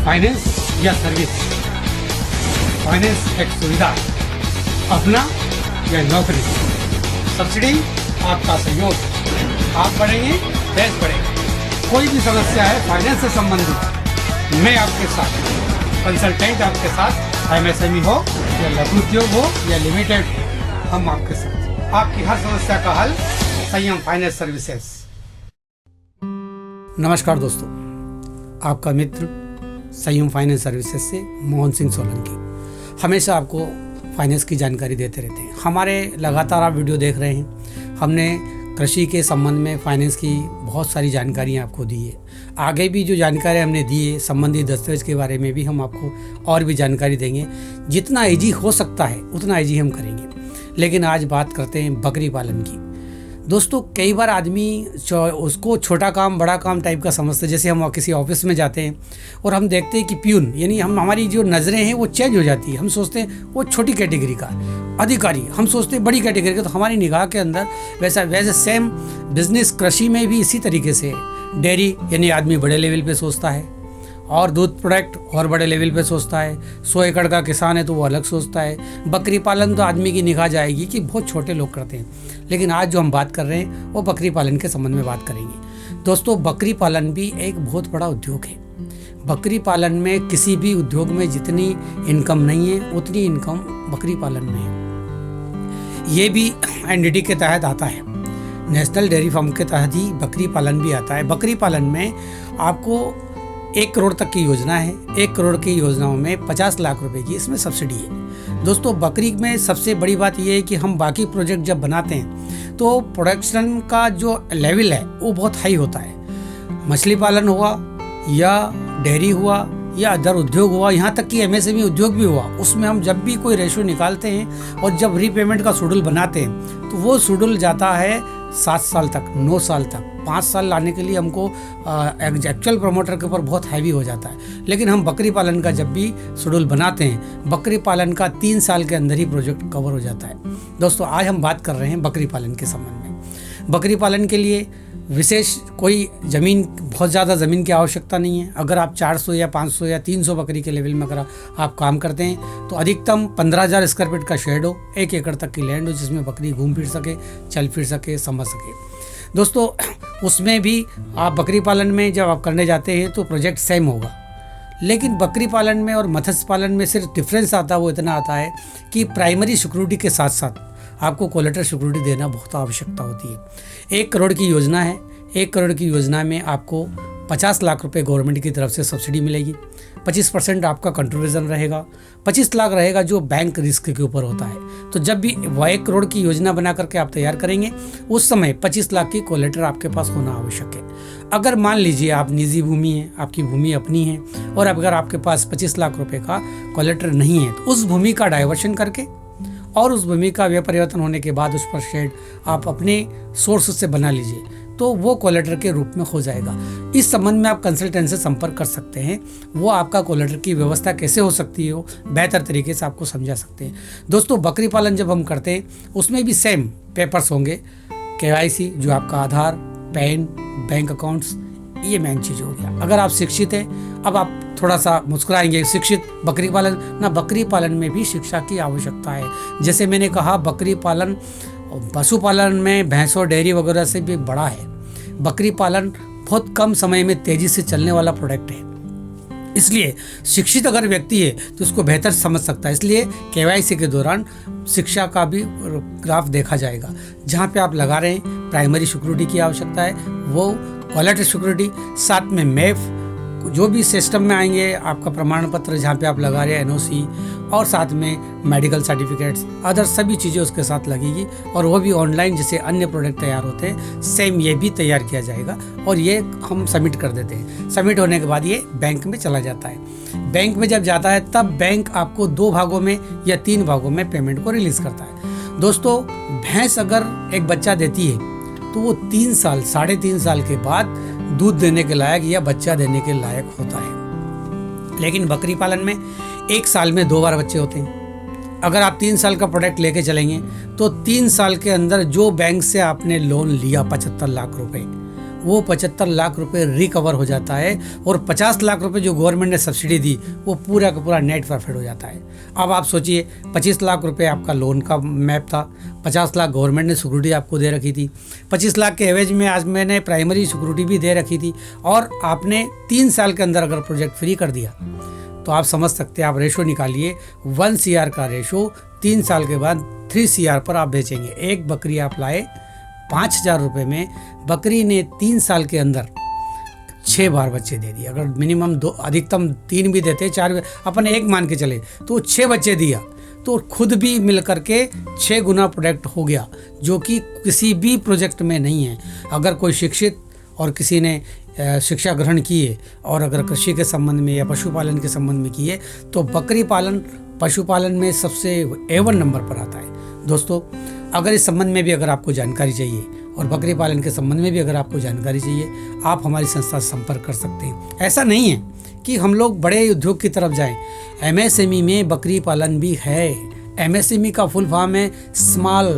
Finance या service. Finance एक सुविधा, अपना या नौकरी। सब्सिडी आपका सहयोग, आप बढ़ेंगे देश बढ़ेगा। कोई भी समस्या है फाइनेंस से संबंधित, मैं आपके साथ, कंसल्टेंट आपके साथ, एमएसएमई हो या लघु उद्योग हो या लिमिटेड, हम आपके साथ। आपकी हर समस्या का हल संयम फाइनेंस सर्विसेज। नमस्कार दोस्तों, आपका मित्र संयम फाइनेंस सर्विसेज से मोहन सिंह सोलंकी। हमेशा आपको फाइनेंस की जानकारी देते रहते हैं। हमारे लगातार आप वीडियो देख रहे हैं। हमने कृषि के संबंध में फाइनेंस की बहुत सारी जानकारियाँ आपको दी है। आगे भी जो जानकारी हमने दी है संबंधित दस्तावेज के बारे में भी हम आपको और भी जानकारी देंगे। जितना ईजी हो सकता है उतना ईजी हम करेंगे। लेकिन आज बात करते हैं बकरी पालन की। दोस्तों, कई बार आदमी उसको छोटा काम बड़ा काम टाइप का समझते हैं। जैसे हम किसी ऑफिस में जाते हैं और हम देखते हैं कि प्यून, यानी हमारी जो नज़रें हैं वो चेंज हो जाती है। हम सोचते हैं वो छोटी कैटेगरी का अधिकारी, हम सोचते हैं बड़ी कैटेगरी का। तो हमारी निगाह के अंदर वैसे सेम बिजनेस कृषि में भी इसी तरीके से डेयरी, यानी आदमी बड़े लेवल पे सोचता है, और दूध प्रोडक्ट और बड़े लेवल पे सोचता है। 100 एकड़ का किसान है तो वो अलग सोचता है। बकरी पालन तो आदमी की निगाह जाएगी कि बहुत छोटे लोग करते हैं। लेकिन आज जो हम बात कर रहे हैं वो बकरी पालन के संबंध में बात करेंगे। दोस्तों, बकरी पालन भी एक बहुत बड़ा उद्योग है। बकरी पालन में किसी भी उद्योग में जितनी इनकम नहीं है उतनी इनकम बकरी पालन में है। ये भी एनडीटी के तहत आता है, नेशनल डेयरी फार्म के तहत ही बकरी पालन भी आता है। बकरी पालन में आपको 1 करोड़ तक की योजना है। 1 करोड़ की योजनाओं में 50 लाख रुपए की इसमें सब्सिडी है। दोस्तों, बकरी में सबसे बड़ी बात यह है कि हम बाकी प्रोजेक्ट जब बनाते हैं तो प्रोडक्शन का जो लेवल है वो बहुत हाई होता है। मछली पालन हुआ या डेयरी हुआ या अदर उद्योग हुआ, यहाँ तक कि एमएसएमई उद्योग भी हुआ, उसमें हम जब भी कोई रेशो निकालते हैं और जब रीपेमेंट का शेड्यूल बनाते हैं तो वो शेड्यूल जाता है 7 साल तक, 9 साल तक। 5 साल लाने के लिए हमको एक्चुअल प्रमोटर के ऊपर बहुत हैवी हो जाता है। लेकिन हम बकरी पालन का जब भी शेड्यूल बनाते हैं, बकरी पालन का 3 साल के अंदर ही प्रोजेक्ट कवर हो जाता है। दोस्तों, आज हम बात कर रहे हैं बकरी पालन के संबंध में। बकरी पालन के लिए विशेष कोई ज़मीन, बहुत ज़्यादा ज़मीन की आवश्यकता नहीं है। अगर आप 400 या 500 या 300 बकरी के लेवल में अगर आप काम करते हैं तो अधिकतम 15,000 स्क्वायर फीट का शेड हो, 1 एकड़ तक की लैंड हो, जिसमें बकरी घूम फिर सके, चल फिर सके, समझ सके। दोस्तों, उसमें भी आप बकरी पालन में जब आप करने जाते हैं तो प्रोजेक्ट सेम होगा। लेकिन बकरी पालन में और मत्स्य पालन में सिर्फ डिफरेंस आता है, वो इतना आता है कि प्राइमरी सिक्योरिटी के साथ साथ आपको कोलेटरल सिक्योरिटी देना बहुत आवश्यकता होती है। 1 करोड़ की योजना है। 1 करोड़ की योजना में आपको 50 लाख रुपए गवर्नमेंट की तरफ से सब्सिडी मिलेगी। 25% आपका कंट्रीब्यूशन रहेगा। 25 लाख रहेगा जो बैंक रिस्क के ऊपर होता है। तो जब भी वह 1 करोड़ की योजना बना करके आप तैयार करेंगे उस समय 25 लाख की कोलेटर आपके पास होना आवश्यक है। अगर मान लीजिए आप निजी भूमि है, आपकी भूमि अपनी है, और अगर आपके पास 25 लाख रुपए का कोलेटर नहीं है तो उस भूमि का डाइवर्शन करके और उस भूमि का व्यय परिवर्तन होने के बाद उस पर शेड आप अपने सोर्स से बना लीजिए तो वो कोलेटर के रूप में हो जाएगा। इस संबंध में आप कंसल्टेंट से संपर्क कर सकते हैं। वो आपका कोलेटर की व्यवस्था कैसे हो सकती है वो बेहतर तरीके से आपको समझा सकते हैं। दोस्तों, बकरी पालन जब हम करते हैं उसमें भी सेम पेपर्स होंगे। KYC, जो आपका आधार, पैन, बैंक अकाउंट्स, ये मेन चीज़ हो गया। अगर आप शिक्षित हैं, अब आप थोड़ा सा मुस्कुराएंगे, शिक्षित बकरी पालन ना, बकरी पालन में भी शिक्षा की आवश्यकता है। जैसे मैंने कहा, बकरी पालन पशुपालन में भैंसों डेयरी वगैरह से भी बड़ा है। बकरी पालन बहुत कम समय में तेजी से चलने वाला प्रोडक्ट है। इसलिए शिक्षित अगर व्यक्ति है तो उसको बेहतर समझ सकता है। इसलिए KYC के दौरान शिक्षा का भी ग्राफ देखा जाएगा। जहाँ पे आप लगा रहे हैं प्राइमरी सिक्योरिटी की आवश्यकता है, वो कोलेटरल सिक्योरिटी, साथ में मैप, जो भी सिस्टम में आएंगे आपका प्रमाण पत्र जहाँ पे आप लगा रहे हैं, NOC, और साथ में मेडिकल सर्टिफिकेट्स, अदर सभी चीज़ें उसके साथ लगेगी। और वो भी ऑनलाइन जैसे अन्य प्रोडक्ट तैयार होते हैं सेम ये भी तैयार किया जाएगा और ये हम सबमिट कर देते हैं। सबमिट होने के बाद ये बैंक में चला जाता है। बैंक में जब जाता है तब बैंक आपको 2 भागों में या 3 भागों में पेमेंट को रिलीज़ करता है। दोस्तों, भैंस अगर एक बच्चा देती है तो वो 3 साल, 3.5 साल के बाद दूध देने के लायक या बच्चा देने के लायक होता है। लेकिन बकरी पालन में 1 साल में 2 बार बच्चे होते हैं। अगर आप 3 साल का प्रोडक्ट लेके चलेंगे तो 3 साल के अंदर जो बैंक से आपने लोन लिया 75 लाख रुपए, वो 75 लाख रुपए रिकवर हो जाता है और 50 लाख रुपए जो गवर्नमेंट ने सब्सिडी दी वो पूरा का पूरा नेट प्रॉफिट हो जाता है। अब आप सोचिए 25 लाख रुपए आपका लोन का मैप था, 50 लाख गवर्नमेंट ने सिक्योरिटी आपको दे रखी थी, 25 लाख के एवरेज में आज मैंने प्राइमरी सिक्योरिटी भी दे रखी थी और आपने 3 साल के अंदर अगर प्रोजेक्ट फ्री कर दिया तो आप समझ सकते हैं, आप रेशो निकालिए 1 CR का रेशो 3 साल के बाद 3 CR पर आप बेचेंगे। एक बकरी आप लाए 5,000 रुपये में, बकरी ने 3 साल के अंदर 6 बार बच्चे दे दिए। अगर मिनिमम 2 अधिकतम 3 भी देते 4 अपन 1 मान के चले तो 6 बच्चे दिया तो खुद भी मिल करके 6 गुना प्रोडक्ट हो गया, जो कि किसी भी प्रोजेक्ट में नहीं है। अगर कोई शिक्षित और किसी ने शिक्षा ग्रहण किए और अगर कृषि के संबंध में या पशुपालन के संबंध में किए तो बकरी पालन पशुपालन में सबसे A1 नंबर पर आता है। दोस्तों, अगर इस संबंध में भी अगर आपको जानकारी चाहिए और बकरी पालन के संबंध में भी अगर आपको जानकारी चाहिए, आप हमारी संस्था से संपर्क कर सकते हैं। ऐसा नहीं है कि हम लोग बड़े उद्योग की तरफ जाएं, MSME में बकरी पालन भी है। MSME का फुल फॉर्म है स्मॉल,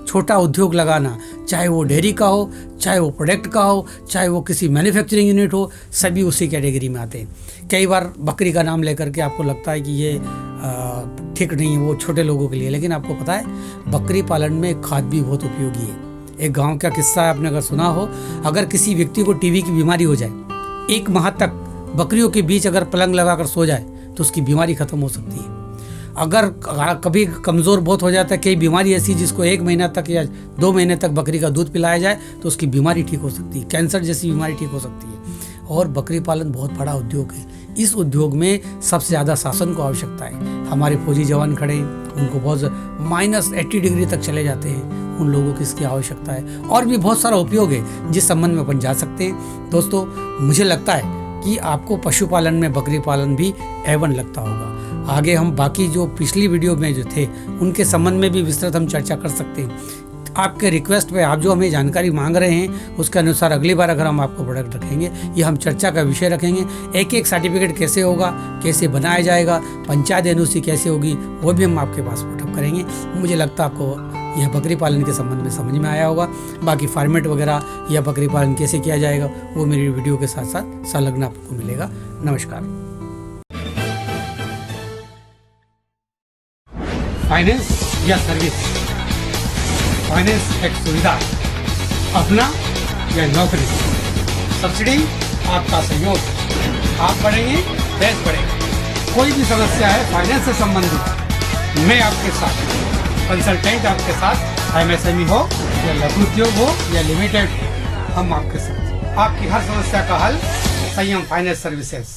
छोटा उद्योग लगाना, चाहे वो डेयरी का हो, चाहे वो प्रोडक्ट का हो, चाहे वो किसी मैन्युफैक्चरिंग यूनिट हो, सभी उसी कैटेगरी में आते हैं। कई बार बकरी का नाम लेकर के आपको लगता है कि ये ठीक नहीं है, वो छोटे लोगों के लिए, लेकिन आपको पता है बकरी पालन में खाद भी बहुत उपयोगी है। एक गांव का किस्सा है, आपने अगर सुना हो, अगर किसी व्यक्ति को टीबी की बीमारी हो जाए, 1 माह तक बकरियों के बीच अगर पलंग लगाकर सो जाए तो उसकी बीमारी खत्म हो सकती है। अगर कभी कमज़ोर बहुत हो जाता है, कई बीमारी ऐसी जिसको 1 महीना तक या 2 महीने तक बकरी का दूध पिलाया जाए तो उसकी बीमारी ठीक हो सकती है, कैंसर जैसी बीमारी ठीक हो सकती है। और बकरी पालन बहुत बड़ा उद्योग है। इस उद्योग में सबसे ज़्यादा शासन को आवश्यकता है। हमारे फौजी जवान खड़े हैं, उनको बहुत -80 डिग्री तक चले जाते हैं, उन लोगों की इसकी आवश्यकता है। और भी बहुत सारा उपयोग है जिस संबंध में अपन जा सकते हैं। दोस्तों, मुझे लगता है कि आपको पशुपालन में बकरी पालन भी A1 लगता होगा। आगे हम बाकी जो पिछली वीडियो में जो थे उनके संबंध में भी विस्तृत हम चर्चा कर सकते हैं। आपके रिक्वेस्ट पे आप जो हमें जानकारी मांग रहे हैं उसके अनुसार अगली बार अगर हम आपको प्रोडक्ट रखेंगे, ये हम चर्चा का विषय रखेंगे। एक सर्टिफिकेट कैसे होगा, कैसे बनाया जाएगा, पंचायत NOC कैसे होगी, वो भी हम आपके पास पुटअप करेंगे। मुझे लगता है आपको यह बकरी पालन के संबंध में समझ में आया होगा। बाकी फॉर्मेट वगैरह या बकरी पालन कैसे किया जाएगा वो मेरी वीडियो के साथ साथ संलग्न आपको मिलेगा। नमस्कार। फाइनेंस या सर्विस, फाइनेंस एक सुविधा, अपना या नौकरी, सब्सिडी आपका सहयोग, आप बढ़ेंगे देश बढ़ेगा। कोई भी समस्या है फाइनेंस से संबंधित, मैं आपके साथ कंसल्टेंट आपके साथ, MSME हो या लघु उद्योग हो या लिमिटेड, हम आपके साथ। आपकी हर समस्या का हल संयम फाइनेंस सर्विसेज।